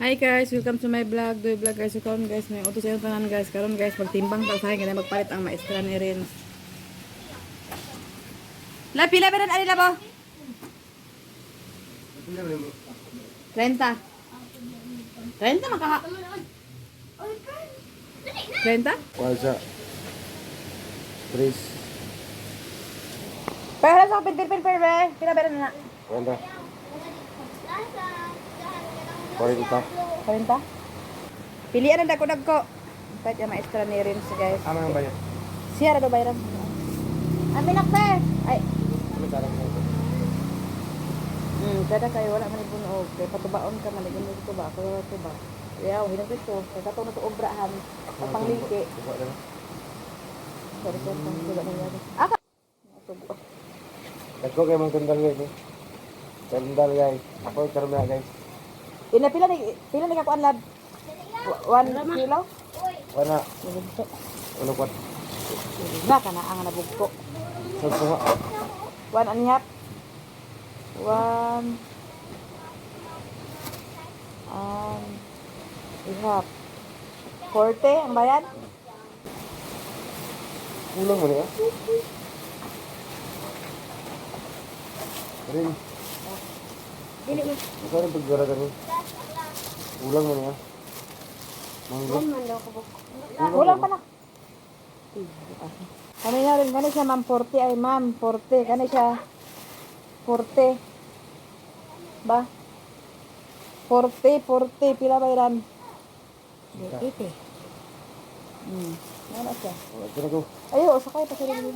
Hi guys, welcome to my vlog. Do vlog guys, karon guys, may utos sa tanan guys. Karon guys, magtimbang ta sa kanya magpalit ang maestra ni Renz. La pila ba ani labo? 30. 30 makaha. 30? Wasa. Tris. Pero sa pin be. Pila ba na? Wala. 40. 40? Pilian ang dagko-dagko. Palit ang maestra ni Renz guys. Ano ang bayad? Siya ra do bayran. Aminak te. Ay, Ano tarang mo ito? kada kayo wala man ibunog. Kay patubaon ka man igin dito ba? Ako to ba? Yaw, hinag ito. Kay katong na to obrahan. Papangliki. Tuwa lang. Sorry, tuba na yan. Aka. Tubo. Dagko kayo mong tundal guys. Tundal guys. Ako karma guys. Pila ni kakuan lab? 1 kilo? Wala. Ano kwat? Na kana ang nabugko. Sa sunga. 1 and a half. 1 and a half. 40 ang bayad? Kulang mo niya. Rin. Dili mo. Masarap paggara ka rin. Kulang mo niya. Mangga. Kulang pa na. Kanina rin, kanina siya ma'am 40 ay ma'am 40. Kanina siya 40. Ba? 40. Pila ba yan? 80. Ano siya? Kira ko. Ayo, sakay pa siya rin.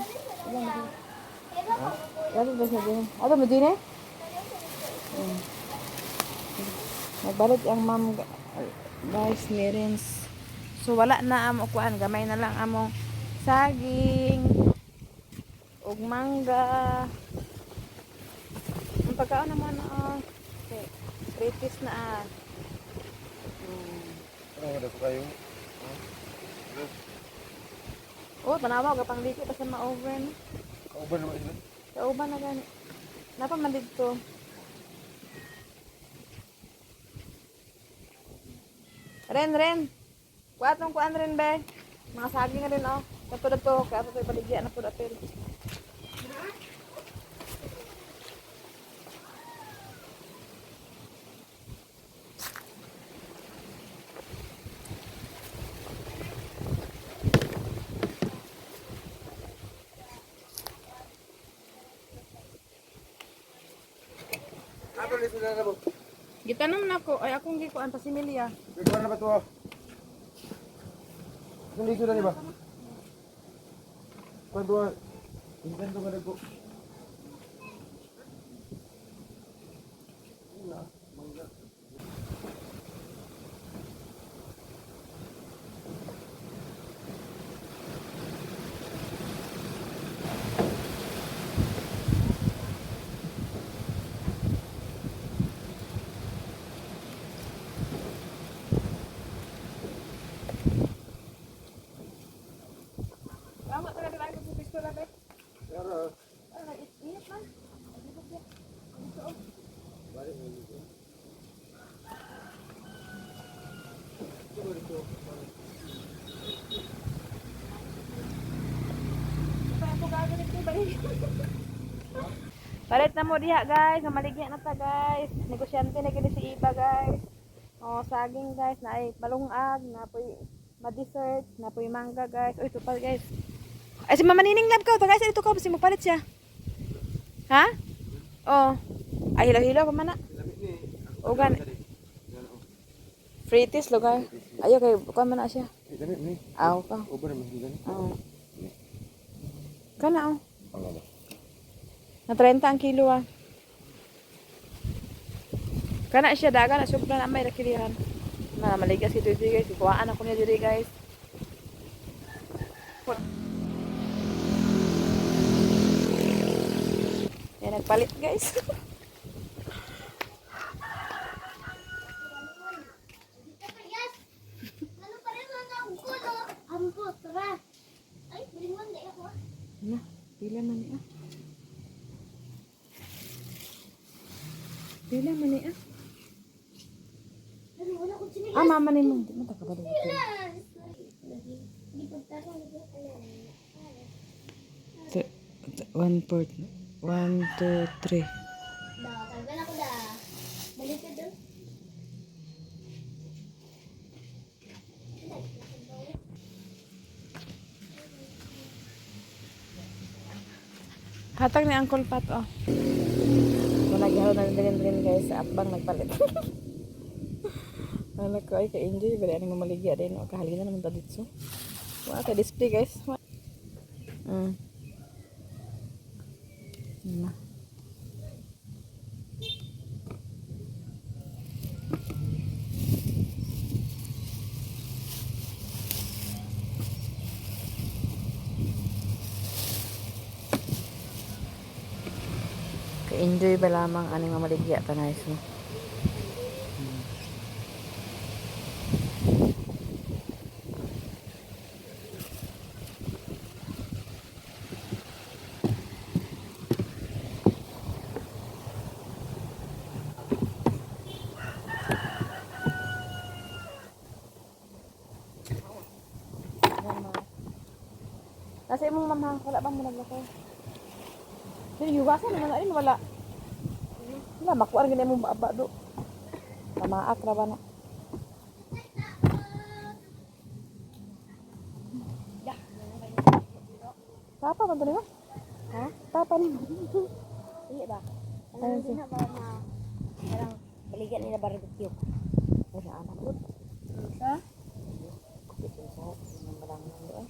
Lalo ba siya din? Ano mo din eh? Nagbalik ang ma'am guys ni Renz. So wala na amo kuan, gamay na lang among saging ug mangga. Ang pagkaon naman okay. Kritis na Ano nga daw kayo? Oh, tanawa ka pang dito pa sa ma-oven. Kauban naman sila. Sa uban na gani. Napa man dito? Ren. Kuatong kuan rin be. Mga saging rin oh. Katulad to, kaya ito paligyan na po dapil. Ano nito na nabo? Gitanong na ko, ay akong gikuan pa si Melia. Ikaw na ba ito? Kung dito na ba? Kwento ka. Kwento ka na po. Tama talaga tayo sa pistola be. Pero, Init man. balik mo dito. Palit na mo diha guys, maligya na ta guys. Negosyante na gini si Iba guys. Oh, saging guys, na ay malungag, na poy ma-dessert, na poy mangga guys. Oy, ito pa guys. Ay si Mama Nining love ko, to guys, ito ko kasi magpalit siya. Ha? Oh. Ay hilaw-hilaw pa man na. O gan. Fritis lugar. Ayo kay kuan man na siya. Dami ni. Aw ka. Over naman dito. Oh. Kana oh. Ano ba? Na 30 ang kilo ah. Kana siya daga na sobra na may rakilihan. Na maligas ito guys. Kuhaan ako niya diri guys. Yan nagpalit guys. Na, pila man niya. Pila man niya. Ah, mama ni mo. Di mo takabalo. One port. 1, 2, 3. Hatag ni Uncle Pat, oh. Malagyan na din guys sa atbang nagpalit. Anak ko ay ka-enjoy. Bali, anong maligya din. O, kahalina naman ta dito. Wala ka display guys. Na. Ka-enjoy ba lamang aning maligya ta guys. No? Nasa imong mamahang wala bang naglako? Pero yugasan naman na rin wala. Wala makuha rin imong baba do. Tamaak ra ba na? Papa man ba? Ha? Papa ni. Iya ba? Ayun Ano na ba na parang balikan nila barbecue. Ay, anak ko. Ha? Ito sa ng marang doon.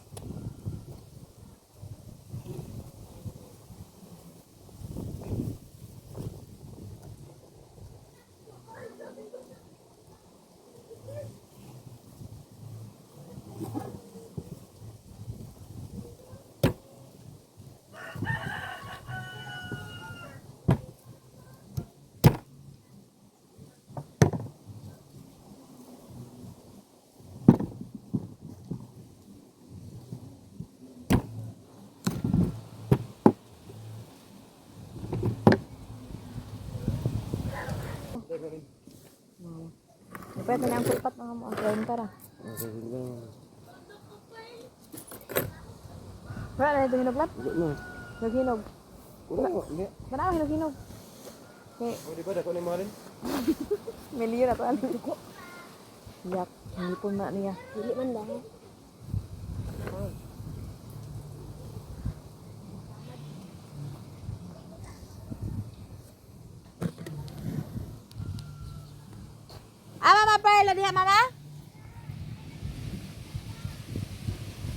Dapat na ang kulpat mga mo. Ang tara. Wala na ito hinog lang? Hinog. Wala, hindi. Manaw hinog. Okay. O, di ba, dako ni Marin? Melira to ano ko. Yak, hindi po na niya. Dili man lang. Mama Perla diha mama.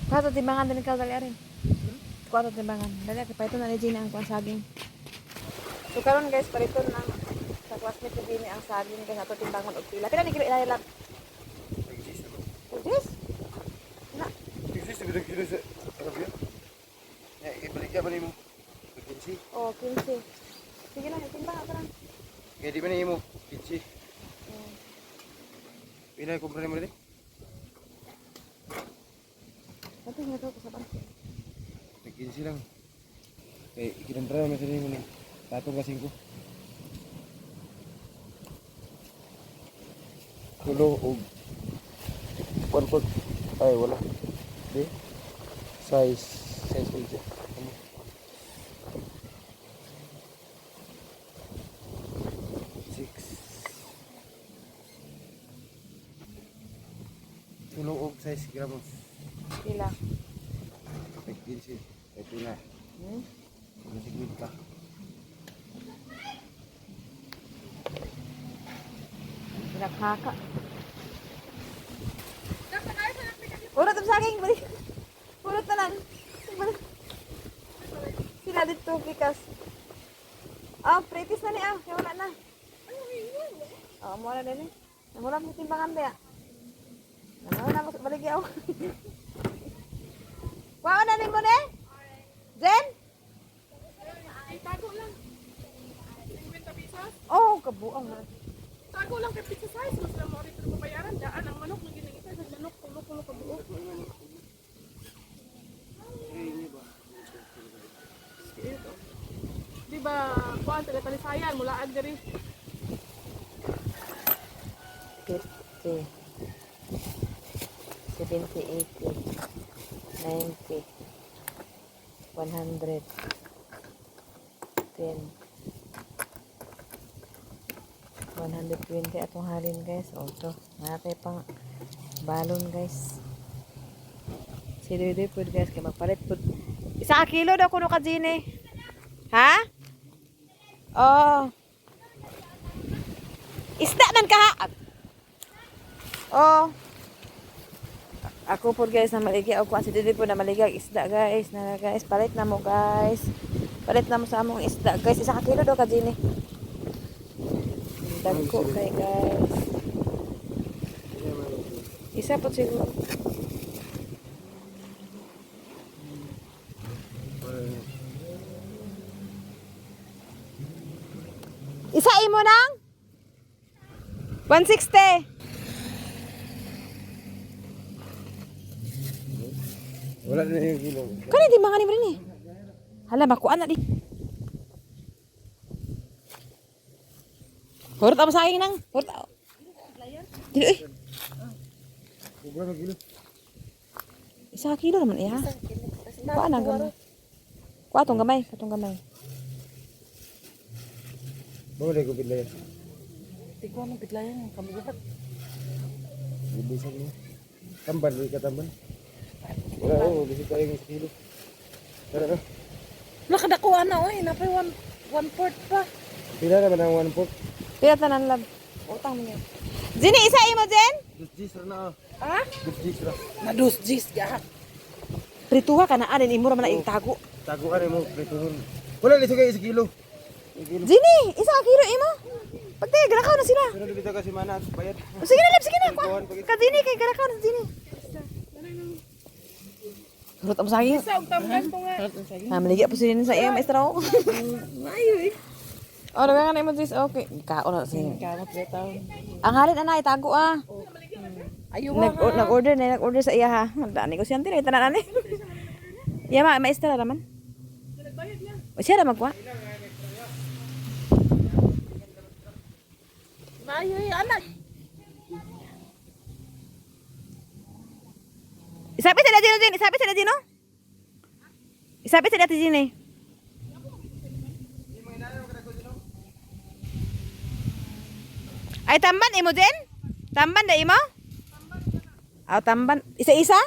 Kato timbangan din ikaw dali rin. Kuha timbangan. Dali pa ito na ni Gina ang kuha saging. So karon guys, parito na sa classmate ni Gina ang saging guys ato timbangan og pila. Pila ni kilo ilahi lang. Yes. Na. Exist na bidang kilo sa Arabia? Ibalik ka ba ni mo? 15? Oh, 15. Sige lang, timbang ato lang. Kaya di ba ni mo? 15? Pila kumpra ni mo rin? Ito nga to sa pan. 15 lang. Kaya ikinandra naman sa mo ni tatong kasing ko. Kulo o 1 foot. Ay, wala. Di? Size ko dito. Six. Kulo o size gramos. Pila. 15. Ito na. Masigmit ka. Nakaka. Urot ang saging, balik. Urot na lang. Sila dito, pikas. Ah, pretis na niya. Kaya wala na. Oo, mura din eh. Namura mo timbangan ba ya? Namura na mo balik yaw. Wow, na din mo ne? Jen? Tago lang. 50 pesos. Oh, kabuang na. Tago lang kay pizza size. Mas na mo rin ito babayaran. Daan ang manok. Naging ito. Sa manok. Pulo-pulo kabuo. Diba, kuhaan taga talisayan. Mula agdari. Okay. 60, 70, 80, 90, 100, 10, 120 atong halin guys. O ito, natay pang balon guys. Si Doy po guys, kaya magpalit po. Isa ka kilo daw kuno ka Gini. Ha? Oh. Isda man ka ha? Oh. Ako po guys na maligya. Ako si Doy po na maligya isda guys. Na guys, palit na mo guys. Palit na mo sa among isda guys. Isa ka kilo daw ka Gini. Dagko kay guys. Isa po siguro. Isa imo nang 160. Wala na yung kilo. Kani di mangani mo rin eh. Hala makuan na di. Hurot ako sa akin nang. Hurot ako. Dilo eh. Wala na kilo. Isa ka kilo naman iya. Kuan ang gamay. Kuha tong gamay. Katong gamay. Bawa na yung pitlayan. Tigwa mo pitlayan kami dapat. Ibisan mo. Tamban, may katamban. Wala, oo, bisit tayo ng kilo. Tara na. Nakadakuha na oy, napay 1/4 pa. Pila naman ang 1 pork. Pila tanan lab. Utang mo niya. Jini isa imo Jen? Dusjis ra na. Ha? Dusjis ra. Na dos jis ya. Prituha ka na alin imo ra man na itago. Taguan mo, prituhon. Wala, liso kayo 1 kilo. 1 kilo. Jini, isa ka kilo imo. Pagtay garakaw na sila. Pero dito kasi mana, bayad. O, sige na lab, sige na. Ka Jini kay garakaw na Jini. Hurot ako sa akin. Sa og tamban ko nga. Maligya po sila sa iya maestra ko. Ayo eh. Oh, dagang na imo Jis. Okay. Kaon na siya. Kamat ya taon. Ang halin ana itago ah. Ayo Nag-order sa iya ha. Dani ko siya tira tanan ani. Ya maestra naman. Nagbayad niya. O siya ra magkuha. Ayo eh anak. Isapit sa dino din, isapit sa dino. Isapit sa dati din eh. Ay tamban imo din? Tamban da imo? Aw tamban. Isa-isa?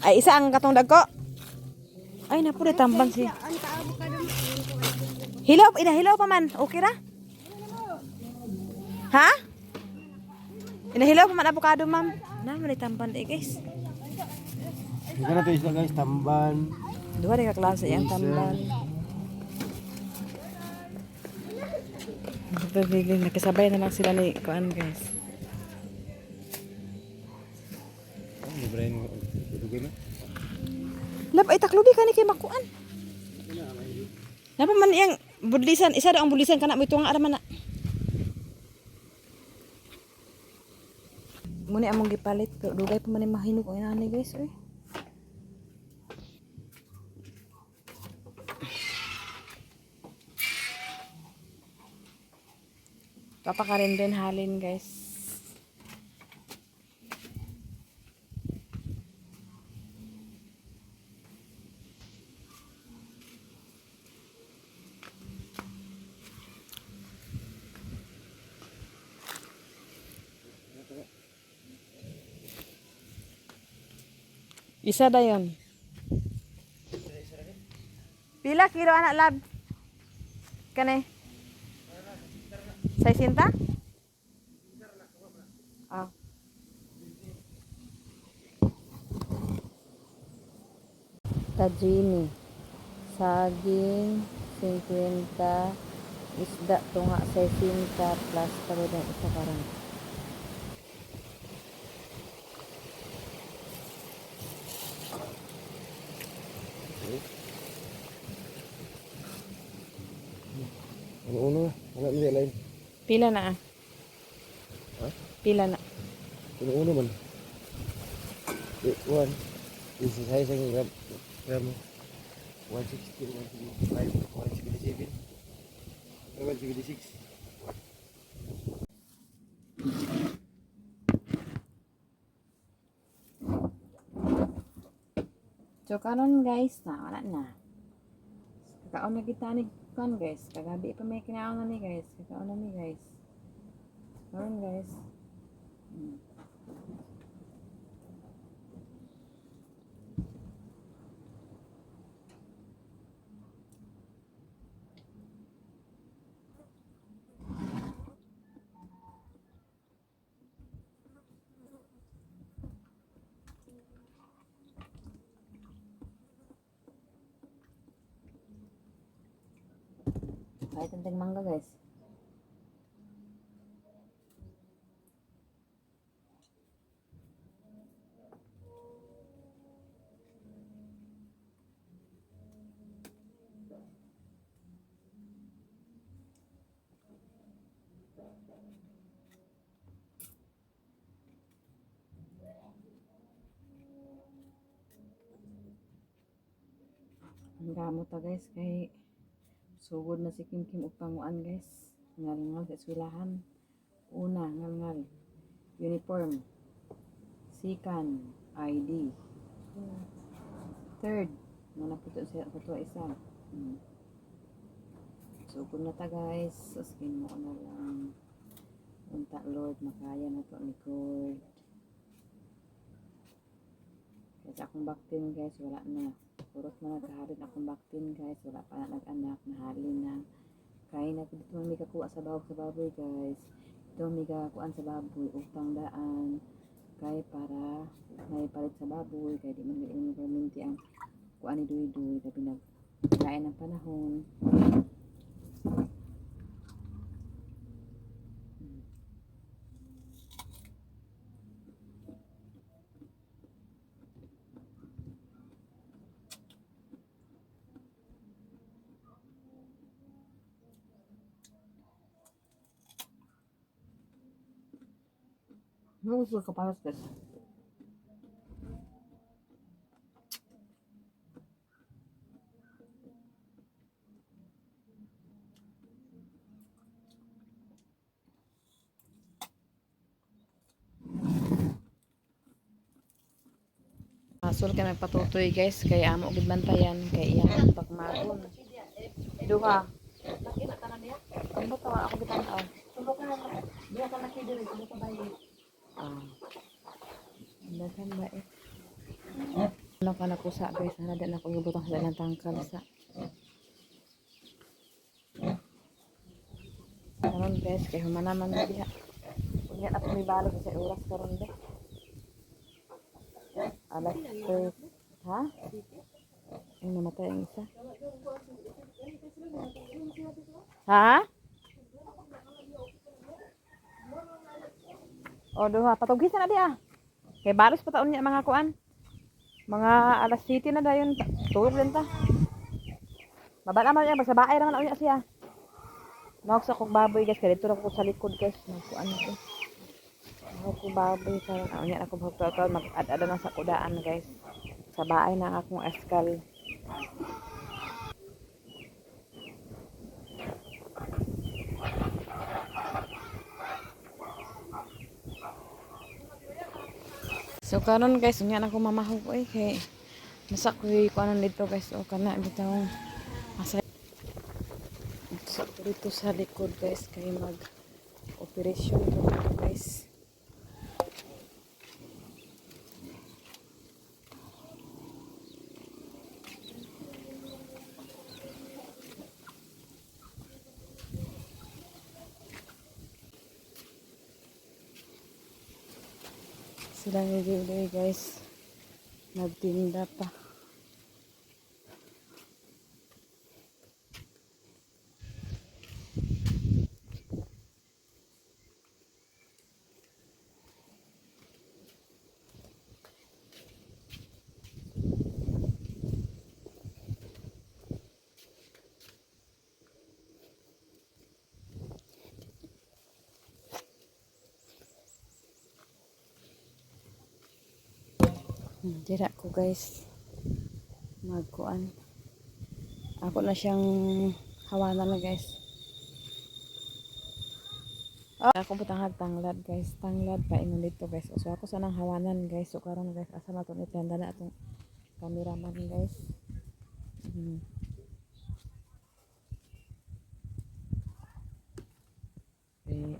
Ay isa ang katong dagko. Ay napo na tamban siya. Hilaw, hilaw pa man. Okay ra? Ha? Inahilaw pa man avocado, ma'am. Na man tamban eh, guys. Ika na to isla guys, tamban. Dua rin kaklase yung tamban. Nakasabay na lang sila ni Kuan, guys. Libre mo. Dugay mo. Lab, ay takludi ka ni kay Makuan. Napa man iyang budlisan, isa daw ang budlisan kana mo ito nga araman na. Muna among gipalit, pero dugay pa man yung mahinog ang inanay guys, oy. Papakarin din halin guys. Isa da yun. Pila kilo anak lab? Kane? 60? Ah. Tajini. Saging 50, isda tunga 60 plus pero din isa karang. Ano wala nila lain. Pila na ah? Ha? Pila na. Ano man. One. Isa sa isang gram. 160, 165, 167, 176. So karon guys, na wala na. Kakaon na kita ni kan guys. Kagabi pa may kinaon na ni guys. Kakaon na ni guys. Karon guys. Hmm. Kahit ang mangga guys. Ang gamot ta guys kay sugod na si Kim Kim og panguan guys. Ngal-ngal sa eskwelahan. Una, ngal-ngal. Uniform. Second, ID. Third, nanaputo siya ko to isa. Sugod na ta guys. Suskin mo na lang. Unta Lord, makaya na to ni God. Kasi akong baktin guys, wala na. Purot na nagkahalin akong baktin guys, wala pa na nag-anak, nahalin na. Kaya na dito may kakuha sa bawag sa baboy guys. Ito may kakuhaan sa baboy, utang daan. Kaya para may palit sa baboy, kaya di man galing perminti ang kuhaan ni Duy-Duy. Tapi nagkain ng panahon. Gusto ka paras guys. Asol ka nagpatutoy guys, kay amo gid bantayan, kay iya pagmagon. Duha. Ang tawa ako gitan-aw. Dia ka laki diri, dia ka bayi. Ah. Dagan ba eh. Ano ka na pusa guys, na din ako gibutang sa ilang tangkal sa. Karon guys, kay humanaman na diha. Unya ako may balog sa oras karon de. Alas 3. Ha? Ay namatay ang isa. Ha? O duha, patugis na di ah. Kay balos pa taon niya mga kuan. Mga alas 7 na dayon. Tulog din ta. Baba naman niya, basta baay naman unya siya. Nawag sa kong baboy guys, kaya dito na ko sa likod guys. Nagkuan ko. Nawag ko baboy, karon unya na ko bagto mag-ad-ada na sa kudaan guys. Sa baay na akong eskal. So karon guys, unya na ko mamahog oy kay nasa ko kuanan dito guys o kana bitaw asa sa dito sa likod guys kay mag operasyon ko guys. Sila nagigilay guys, nagtinda pa. Dira ko guys magkuan. Ako na siyang hawanan na guys. Ako butang tanglad guys. Tanglad pa ingon dito guys. So ako sanang hawanan guys. So karon guys asa na to ni tanda na atong cameraman guys. Hmm. Eh,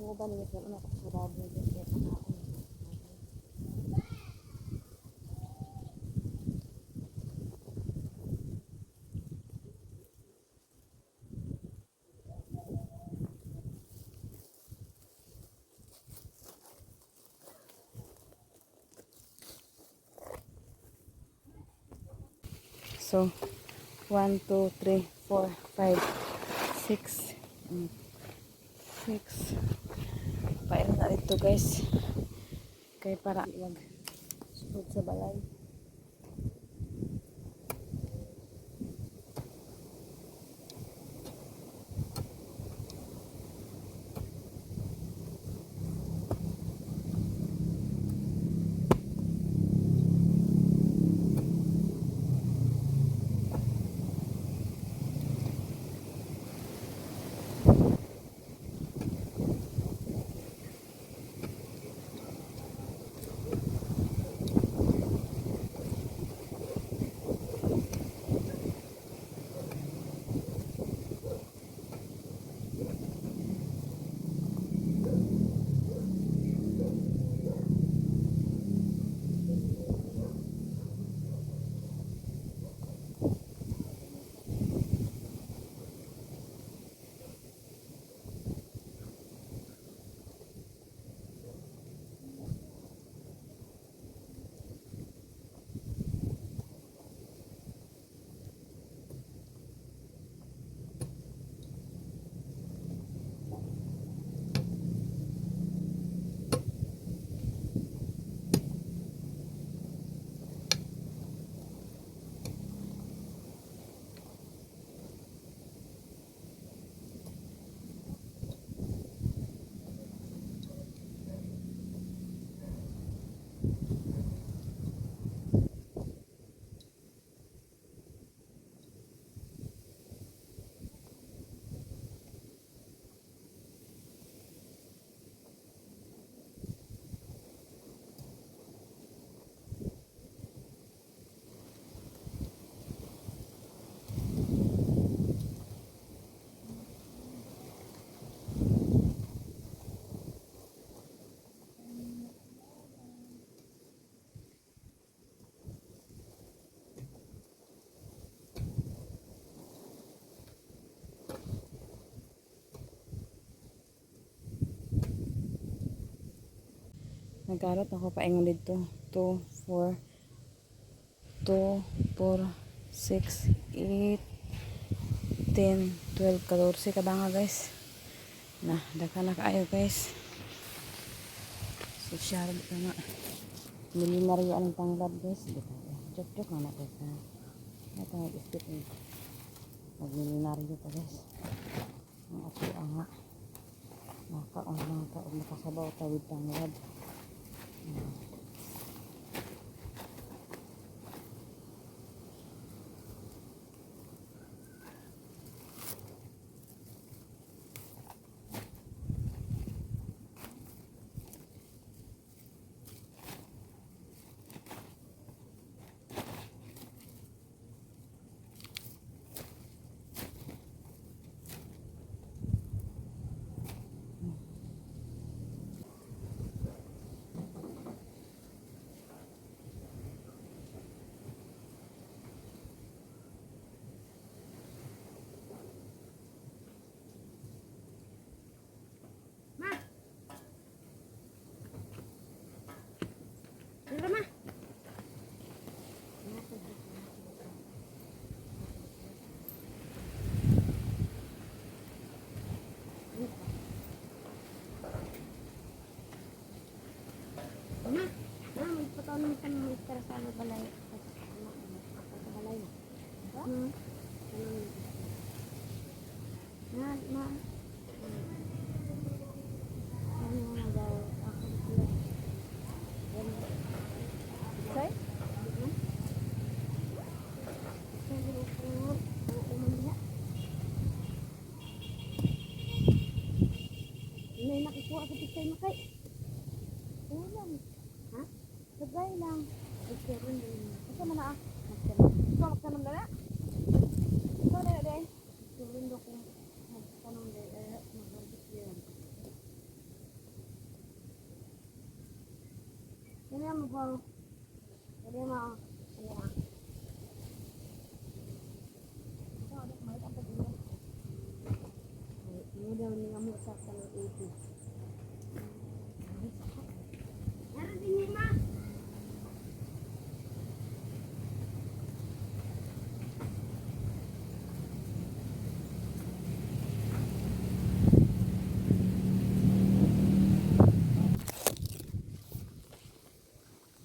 Mo ba niya sa una sa baboy din kaya pakaon. So, 1, 2, 3, 4, 5, 6. 6. Paano na ito guys. Kaya para wag sugod sa balay. Nagkarot ako paingon dito. 2, 4, 2, 4, 6, 8, 10, 12, 14 kabanga guys. Nah, daka na kaayo guys. So, share dito na. Milinaryo anong tanglad guys. Joke-joke na natin. Ito mag-skip eh. Mag-milinaryo pa guys. Ang ato nga. Nakaon lang ka o nakasabaw tawid tanglad. Ano ma? Ma, magpataw naman ka ng mister sa balay. Sa balay. Ma. Ano nga daw ako sila. Okay? May nakikuha ka picture mo kay. Ulam. Ha? Sagay lang. Picture rin din. Ito man na ah. Ito magtanong na na. Ito na din. Picture rin do kung magtanong din. Mag-picture. Kaya mo ba? Kaya mo. Kaya mo. Ano daw ni amo sa kanang ito. Meron din ni ma.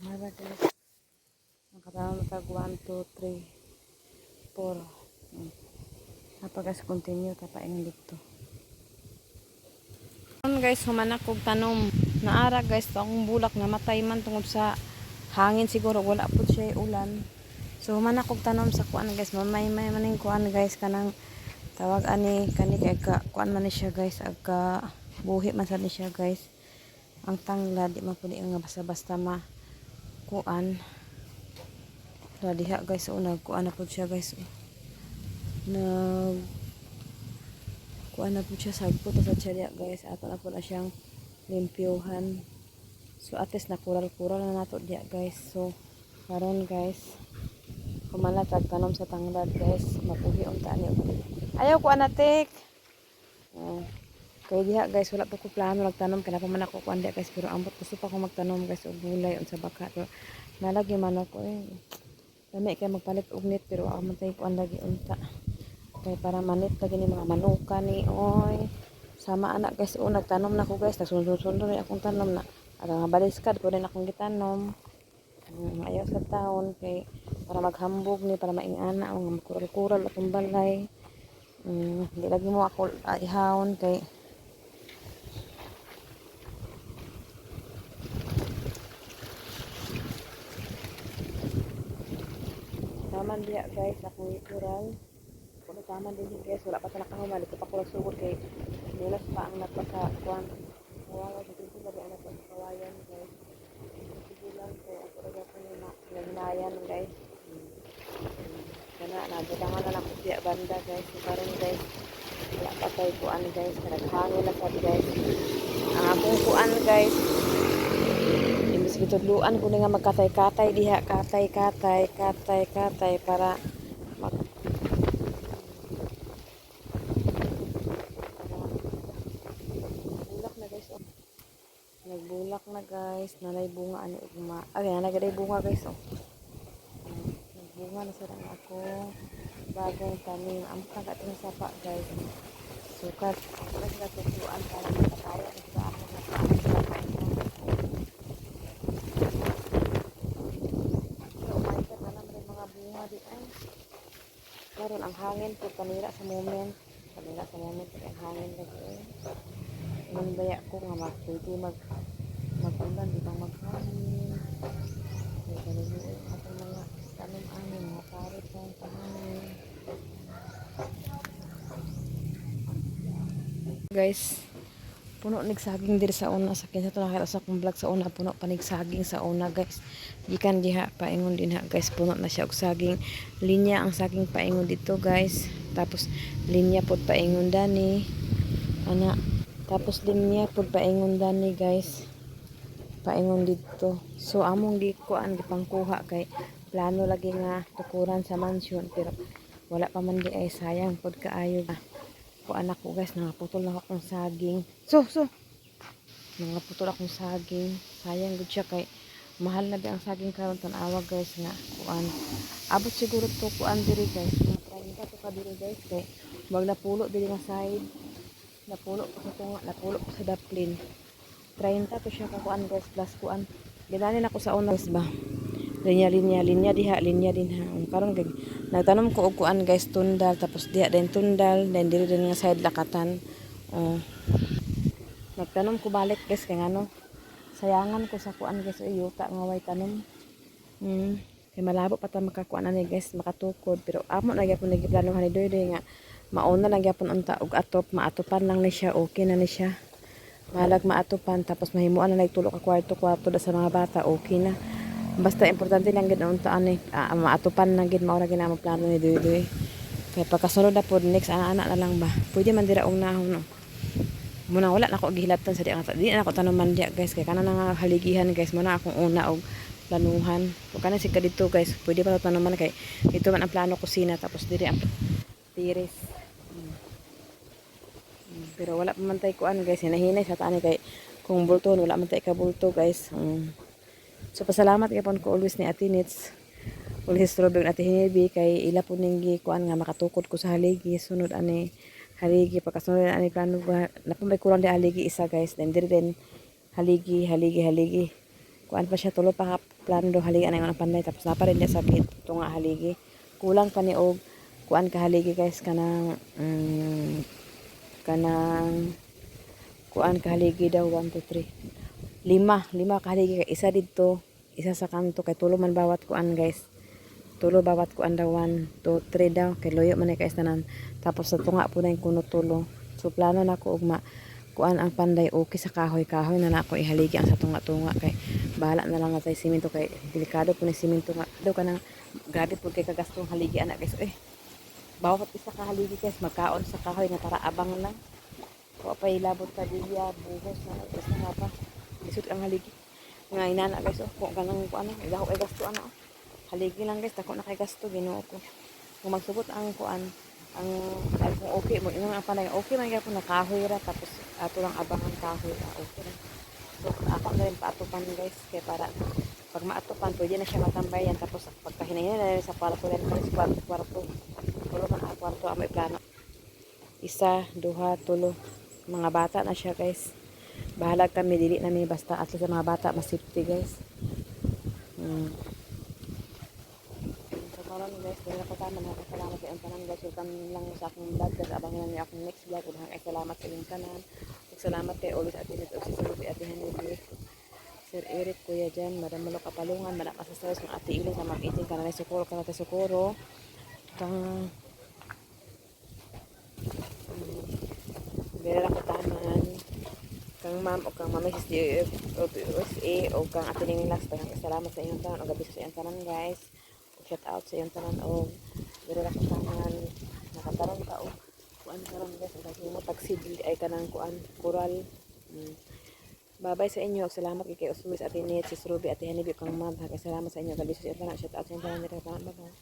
Mara guys. Nakatama matag 1, 2, 3, 4. Napagas continue tapain dito. Guys, humanak kog tanom. Naara guys, ang bulak nga matay man tungod sa hangin siguro wala pud siya ulan. So humanak kog tanom sa kuan guys, may maning kuan guys kanang tawag ani kani kay ka kuan man ni siya guys, agka buhi man sad ni siya guys. Ang tanglad di man pud nga basta-basta ma kuan. So diha guys, unag kuan na pud siya guys. Nag kuan na po siya sagpo to sa siya guys, ato na po na siyang limpyuhan. So at least nakural-kural na nato diya guys. So karon guys, kumalatag tanom sa tanglad guys, mapuhi unta ni ayaw ko anatik. Kay diha guys, wala pa ko plano magtanom kana pa man ako kuan diya guys, pero ambot gusto pa ko magtanom guys og gulay unsa baka. Pero nalagi man ako dami kay magpalit og net, pero amo tay kuan lagi unta. Kaya para manit lagi ni mga manuka ni oy. Sama anak guys, nagtanom na ko guys, nagsunod-sunod rin akong tanom na. At nga baliskad po rin akong gitanom. Ayaw sa taon kay para maghambog ni, para maingana o makural-kural akong balay. Hindi lagi mo ako ihawon kay taman diya guys akong ikural. Tama din guys, wala pa sa nakahumalik ko pa ko sugod kay nilas pa ang nagpaka-kuan kawawa sa dito lagi ang nagpakawayan guys. Sige lang kay ako rin ako nagnayan guys. Kana nabutangan na lang ko siya banda guys. Karon guys, wala pa tayo kuan guys, naghangin na sad guys. Ang akong kuan guys, imbis bitudluan ko nga magkatay-katay diha, katay para nagbulak na guys, nalay bunga ani ugma. Ay, nagaday bunga guys oh. Nagbunga na sa ako bagong tanim. Ang pagkating sapa guys. Sukat, mas natutuan para makakaya sa ako na paano sa kain ko. So, maingat na naman yung mga bunga di ay. Karon ang hangin po panira sa moment. Panira sa moment ang hangin guys. Manbaya ko nga pwede mag-ulan, di ba maghangin. Kaya galing atong mga tanim-anim, mga parit ng pahangin. Guys, puno nigsaging diri sa una. Sa kinsa to nakita sa akong vlog sa una, puno pa nigsaging sa una guys. Gikan diha, paingon din ha guys, puno na siya og saging. Linya ang saging paingon dito guys. Tapos linya pod paingon dani. Ana tapos linya pod paingon dani guys, paingon dito. So among gikuan gipangkuha kay plano lagi nga tukuran sa mansion, pero wala pa man di ay sayang pod kaayo. Kuan ako guys, nangaputol na akong saging. So nangaputol akong saging, sayang gud siya kay mahal na di ang saging karon tan-awa guys nga kuan. Abot siguro to kuan diri guys, mga 30 to ka diri guys kay wag napulo diri nga side. Napulo ko sa tunga, napulo ko sa daplin. 30 to siya kakuan guys, plus kuan. Ginanin ako sa una guys ba. Linya diha, linya din ha. Karon kay nagtanom ko og kuan guys, tundal, tapos diha din tundal, then diri din nga side lakatan. Nagtanom ko balik guys kay ngano. Sayangan ko sa kuan guys, yuta nga way tanom. Kay malabo pa ta makakuan ani guys, makatukod, pero amo na gyapon nagiplano ni doy nga mauna lang gyapon unta og atop, maatopan lang ni siya, okay na ni siya. Malag maatopan, tapos mahimuan na nagtulo ka kwarto da sa mga bata, okay na. Basta importante lang gid unta ani, maatopan lang gid mao ra ginamo plano ni Doy. Kaya pagkasunod na pod next ana-ana na lang ba. Pwede man dira og nahon no. muna wala na ako gihilabtan sa di na ako tanuman diya guys kay kana nga haligihan guys muna akong una og planuhan o kana si kadito guys pwede pa tanuman kay dito man ang plano kusina tapos diri ang tiris. Pero wala pa man tay kuan guys hinahinay sa tani kay kung bulto wala man tay ka bulto guys. So pasalamat gyapon ko always ni Ate Nits always strobing Ate Hinibi kay ila po ning kuan nga makatukod ko sa haligi sunod ani haligi pagkasunod ani plano ba napamay kulang di haligi isa guys then diri din haligi kuan pa siya tulo pa ka plano do haligi anay nga panday tapos na pa rin niya sakit tunga haligi kulang pa ni og kuan ka haligi guys kanang kuan ka haligi daw 1 2 3 lima ka haligi kay isa didto isa sa kanto kay tulo man bawat kuan guys tulo bawat kuan daw 1 2 3 daw kay loyo man kay tanan tapos sa tunga po na yung kuno tulo so plano na ko og kuan ang panday okay sa kahoy na nako ihaligi ang sa tunga kay bahala na lang natay simento kay delikado po ni simento nga daw kanang grabe po kay kagastong haligi ana guys bawat isa ka haligi guys magkaon sa kahoy na para abang lang wa pa ilabot ka diya buhos na isa nga pa isut ang haligi nga inana guys kung kanang kuan ilaw ay gasto ana haligi lang guys dako na kay gasto Ginoo ko kung magsubot ang kuan ang kung okay mo ingon ang panay okay man gyapon na kahoy ra tapos ato lang abangan kahoy ra okay ra so ako na rin paatupan guys kay para pag maatupan pwede na siya matambayan tapos pagkahinay na sa kwarto rin kwarto tulo man ang kwarto ang may plano isa duha tulo mga bata na siya guys bahala kami dili namin basta at least sa mga bata mas safety guys karon guys dili ko tama na salamat sa inyo tanan guys welcome lang sa akong vlog guys abangan niyo akong next vlog ug ay salamat sa inyong tanan ug salamat kay always Ate Nits ug si Ruby Ate Hanibi Sir Eric Kuya Jan Madam Malo Kapalungan Madam Asasores ng Ate Ili sa mag-iting kanang sukuro kanang sukuro kang Vera ko tanan kang ma'am o kang mama sa USA o kang Ate Ning Last salamat sa inyong tanan ug gabi sa inyong tanan guys shout out sa iyong tanan o diri ra ko tanan nakataron ka o kuan karon guys kasi mo tagsid ay kanang kuan coral babay sa inyo salamat kay Osmis Ate Nits si Ruby Ate Hanibi kang ma'am salamat sa inyo gabi sa iyong tanan shout out sa iyong tanan diri ka tanan bye